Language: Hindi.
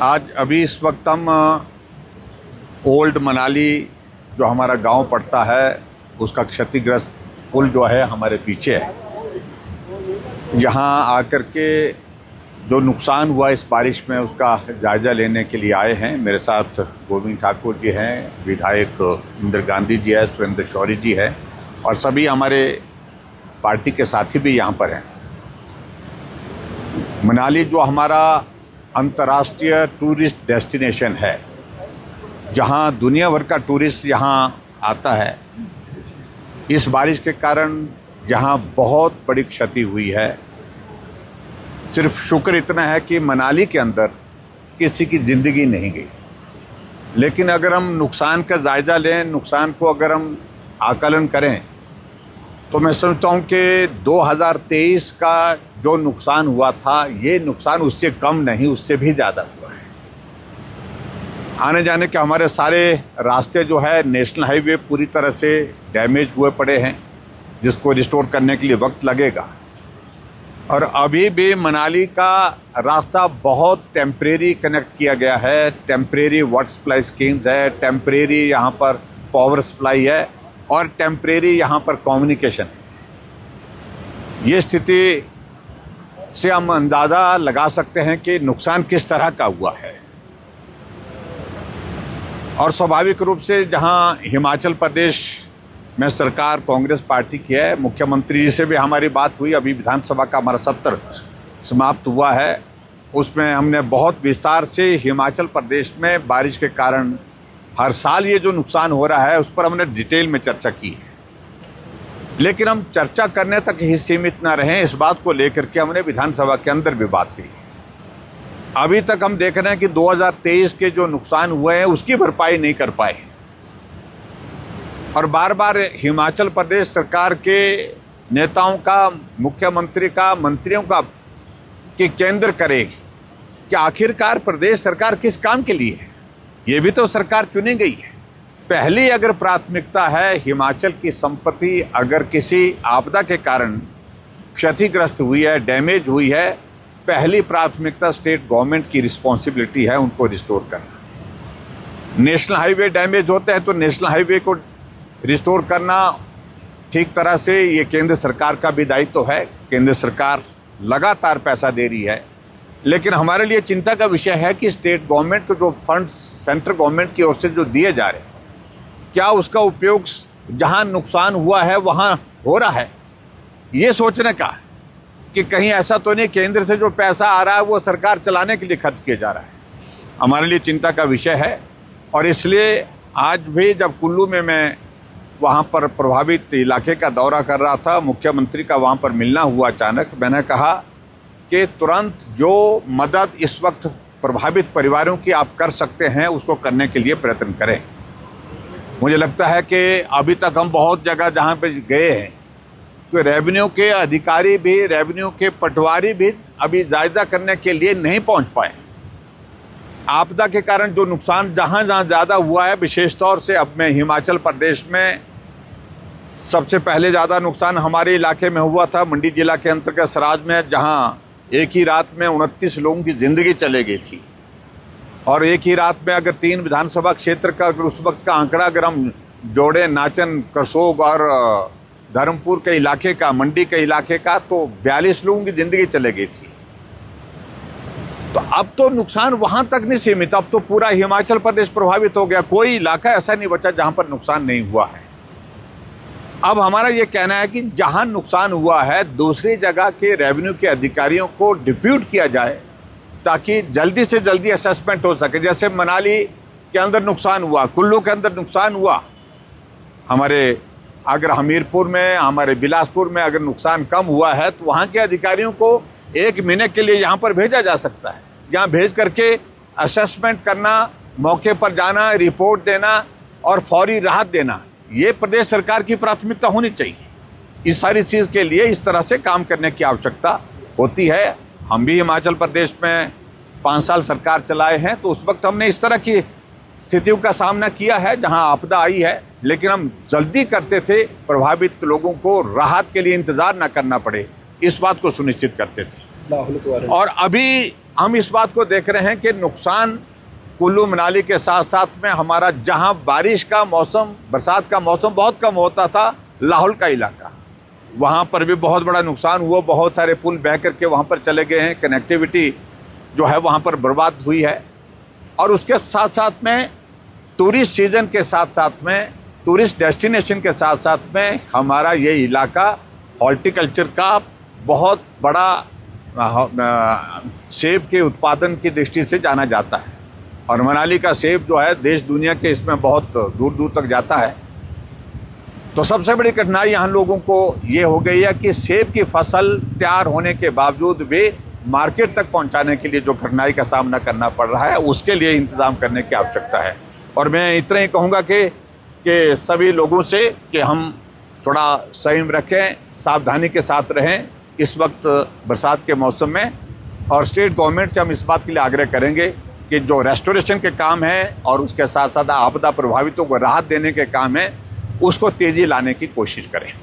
आज अभी इस वक्त हम ओल्ड मनाली जो हमारा गांव पड़ता है उसका क्षतिग्रस्त पुल जो है हमारे पीछे है। यहाँ आकर के जो नुकसान हुआ इस बारिश में उसका जायजा लेने के लिए आए हैं। मेरे साथ गोविंद ठाकुर जी हैं, विधायक इंदिरा गांधी जी है, सुरेंद्र शौरी जी है और सभी हमारे पार्टी के साथी भी यहाँ पर हैं। मनाली जो हमारा अंतर्राष्ट्रीय टूरिस्ट डेस्टिनेशन है, जहाँ दुनिया भर का टूरिस्ट यहाँ आता है, इस बारिश के कारण यहाँ बहुत बड़ी क्षति हुई है। सिर्फ शुक्र इतना है कि मनाली के अंदर किसी की ज़िंदगी नहीं गई, लेकिन अगर हम नुकसान का जायज़ा लें, नुकसान को अगर हम आकलन करें तो मैं समझता हूँ कि 2023 का जो नुकसान हुआ था, ये नुकसान उससे कम नहीं, उससे भी ज़्यादा हुआ है। आने जाने के हमारे सारे रास्ते जो है नेशनल हाईवे पूरी तरह से डैमेज हुए पड़े हैं, जिसको रिस्टोर करने के लिए वक्त लगेगा। और अभी भी मनाली का रास्ता बहुत टेम्परेरी कनेक्ट किया गया है, टेम्परेरी वाटर सप्लाई स्कीम्स है, टेम्परेरी यहाँ पर पावर सप्लाई है और टेम्परेरी यहाँ पर कम्युनिकेशन है। ये स्थिति से हम अंदाज़ा लगा सकते हैं कि नुकसान किस तरह का हुआ है। और स्वाभाविक रूप से जहाँ हिमाचल प्रदेश में सरकार कांग्रेस पार्टी की है, मुख्यमंत्री जी से भी हमारी बात हुई, अभी विधानसभा का हमारा सत्र समाप्त हुआ है, उसमें हमने बहुत विस्तार से हिमाचल प्रदेश में बारिश के कारण हर साल ये जो नुकसान हो रहा है उस पर हमने डिटेल में चर्चा की है। लेकिन हम चर्चा करने तक ही सीमित ना रहें, इस बात को लेकर के हमने विधानसभा के अंदर भी बात की। अभी तक हम देख रहे हैं कि 2023 के जो नुकसान हुए हैं उसकी भरपाई नहीं कर पाए और बार बार हिमाचल प्रदेश सरकार के नेताओं का, मुख्यमंत्री का, मंत्रियों का कि केंद्र करे कि आखिरकार प्रदेश सरकार किस काम के लिए है। ये भी तो सरकार चुनी गई है। पहली अगर प्राथमिकता है हिमाचल की संपत्ति अगर किसी आपदा के कारण क्षतिग्रस्त हुई है, डैमेज हुई है, पहली प्राथमिकता स्टेट गवर्नमेंट की रिस्पॉन्सिबिलिटी है उनको रिस्टोर करना। नेशनल हाईवे डैमेज होते हैं तो नेशनल हाईवे को रिस्टोर करना ठीक तरह से ये केंद्र सरकार का भी दायित्व है। केंद्र सरकार लगातार पैसा दे रही है, लेकिन हमारे लिए चिंता का विषय है कि स्टेट गवर्नमेंट को जो फंड्स सेंट्रल गवर्नमेंट की ओर से जो दिए जा रहे हैं, क्या उसका उपयोग जहां नुकसान हुआ है वहां हो रहा है। ये सोचने का कि कहीं ऐसा तो नहीं केंद्र से जो पैसा आ रहा है वो सरकार चलाने के लिए खर्च किया जा रहा है, हमारे लिए चिंता का विषय है। और इसलिए आज भी जब कुल्लू में मैं वहाँ पर प्रभावित इलाके का दौरा कर रहा था, मुख्यमंत्री का वहाँ पर मिलना हुआ अचानक, मैंने कहा कि तुरंत जो मदद इस वक्त प्रभावित परिवारों की आप कर सकते हैं उसको करने के लिए प्रयत्न करें। मुझे लगता है कि अभी तक हम बहुत जगह जहाँ पे गए हैं तो रेवेन्यू के अधिकारी भी, रेवेन्यू के पटवारी भी अभी जायजा करने के लिए नहीं पहुँच पाए। आपदा के कारण जो नुकसान जहाँ जहाँ ज़्यादा हुआ है, विशेष तौर से अब मैं हिमाचल प्रदेश में सबसे पहले ज़्यादा नुकसान हमारे इलाके में हुआ था, मंडी जिला के अंतर्गत सराज में, जहाँ एक ही रात में 29 लोगों की ज़िंदगी चले गई थी। और एक ही रात में अगर 3 विधानसभा क्षेत्र का अगर उस वक्त का आंकड़ा अगर हम जोड़ें, नाचन, करसोग और धर्मपुर के इलाके का, मंडी के इलाके का, तो 42 लोगों की ज़िंदगी चले गई थी। तो अब तो नुकसान वहाँ तक नहीं सीमित, अब तो पूरा हिमाचल प्रदेश प्रभावित हो गया। कोई इलाका ऐसा नहीं बचा जहाँ पर नुकसान नहीं हुआ है। अब हमारा ये कहना है कि जहां नुकसान हुआ है दूसरी जगह के रेवेन्यू के अधिकारियों को डिप्यूट किया जाए ताकि जल्दी से जल्दी असेसमेंट हो सके। जैसे मनाली के अंदर नुकसान हुआ, कुल्लू के अंदर नुकसान हुआ, हमारे अगर हमीरपुर में, हमारे बिलासपुर में अगर नुकसान कम हुआ है तो वहाँ के अधिकारियों को 1 महीने के लिए यहाँ पर भेजा जा सकता है। यहाँ भेज करके असेसमेंट करना, मौके पर जाना, रिपोर्ट देना और फौरी राहत देना, ये प्रदेश सरकार की प्राथमिकता होनी चाहिए। इस सारी चीज़ के लिए इस तरह से काम करने की आवश्यकता होती है। हम भी हिमाचल प्रदेश में 5 साल सरकार चलाए हैं, तो उस वक्त हमने इस तरह की स्थितियों का सामना किया है जहां आपदा आई है, लेकिन हम जल्दी करते थे, प्रभावित लोगों को राहत के लिए इंतज़ार न करना पड़े, इस बात को सुनिश्चित करते थे। और अभी हम इस बात को देख रहे हैं कि नुकसान कुल्लू मनाली के साथ साथ में हमारा जहां बारिश का मौसम, बरसात का मौसम बहुत कम होता था, लाहौल का इलाका, वहां पर भी बहुत बड़ा नुकसान हुआ। बहुत सारे पुल बह करके वहां पर चले गए हैं, कनेक्टिविटी जो है वहां पर बर्बाद हुई है। और उसके साथ साथ में टूरिस्ट सीजन के साथ साथ में, टूरिस्ट डेस्टिनेशन के साथ साथ में हमारा ये इलाका हॉर्टिकल्चर का बहुत बड़ा सेब के उत्पादन की दृष्टि से जाना जाता है। और मनाली का सेब जो है देश दुनिया के इसमें बहुत दूर दूर तक जाता है। तो सबसे बड़ी कठिनाई यहाँ लोगों को ये हो गई है कि सेब की फसल तैयार होने के बावजूद भी मार्केट तक पहुँचाने के लिए जो कठिनाई का सामना करना पड़ रहा है, उसके लिए इंतजाम करने की आवश्यकता है। और मैं इतना ही कहूँगा कि सभी लोगों से कि हम थोड़ा संयम रखें, सावधानी के साथ रहें इस वक्त बरसात के मौसम में। और स्टेट गवर्नमेंट से हम इस बात के लिए आग्रह करेंगे कि जो रेस्टोरेशन के काम है और उसके साथ साथ आपदा प्रभावितों को राहत देने के काम है, उसको तेजी लाने की कोशिश करें।